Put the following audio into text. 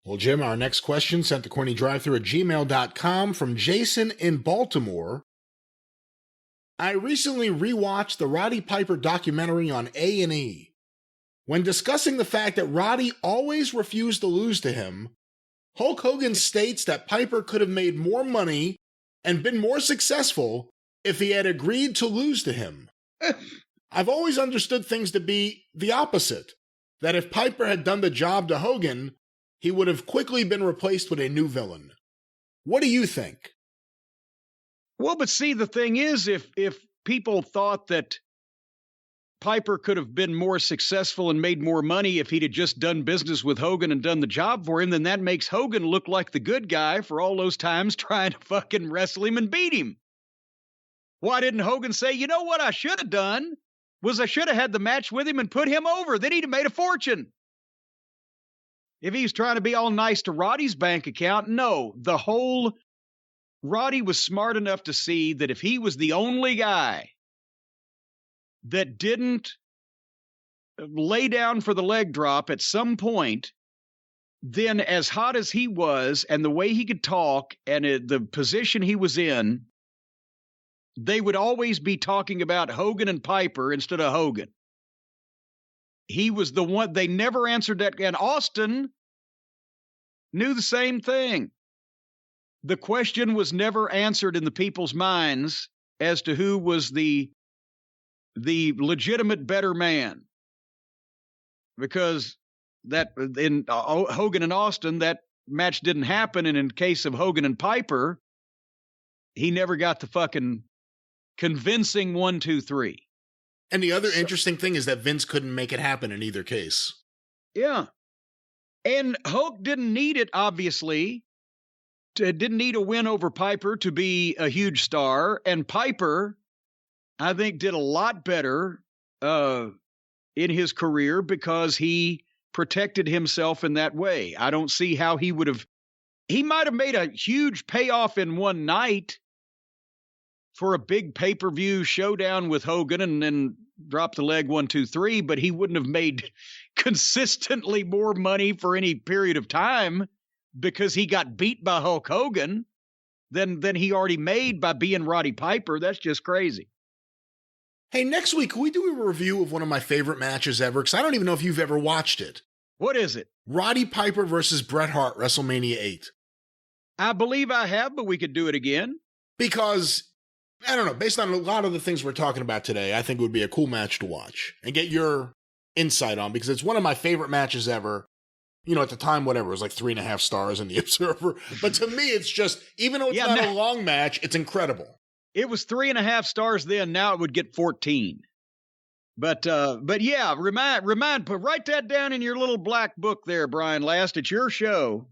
Well, Jim, our next question sent to CornyDriveThru at gmail.com from Jason in Baltimore. I recently rewatched the Roddy Piper documentary on A&E. When discussing the fact that Roddy always refused to lose to him, Hulk Hogan states that Piper could have made more money and been more successful if he had agreed to lose to him. I've always understood things to be the opposite, that if Piper had done the job to Hogan, he would have quickly been replaced with a new villain. What do you think? Well, but see, the thing is, if people thought that Piper could have been more successful and made more money if he'd have just done business with Hogan and done the job for him, then that makes Hogan look like the good guy for all those times trying to fucking wrestle him and beat him. Why didn't Hogan say, you know what I should have done was I should have had the match with him and put him over. Then he'd have made a fortune. If he was trying to be all nice to Roddy's bank account, no. Roddy was smart enough to see that if he was the only guy that didn't lay down for the leg drop at some point, then as hot as he was and the way he could talk and the position he was in, they would always be talking about Hogan and Piper instead of Hogan. He was the one, they never answered that. And Austin knew the same thing. The question was never answered in the people's minds as to who was the legitimate better man. Because that in Hogan and Austin, that match didn't happen. And in case of Hogan and Piper, he never got the fucking convincing 1, 2, 3. And the other interesting thing is that Vince couldn't make it happen in either case. Yeah. And Hulk didn't need it, obviously. Didn't need a win over Piper to be a huge star. And Piper, I think, did a lot better in his career because he protected himself in that way. I don't see how he would have... He might have made a huge payoff in one night for a big pay-per-view showdown with Hogan and then drop the leg 1, 2, 3, but he wouldn't have made consistently more money for any period of time because he got beat by Hulk Hogan than he already made by being Roddy Piper. That's just crazy. Hey, next week, can we do a review of one of my favorite matches ever? Because I don't even know if you've ever watched it. What is it? Roddy Piper versus Bret Hart, WrestleMania 8. I believe I have, but we could do it again. Because... I don't know, based on a lot of the things we're talking about today, I think it would be a cool match to watch and get your insight on, because it's one of my favorite matches ever. You know, at the time, whatever, it was like 3.5 stars in the Observer. But to me, it's just, even though it's not a long match, it's incredible. It was 3.5 stars then, now it would get 14. But yeah, write that down in your little black book there, Brian Last. It's your show.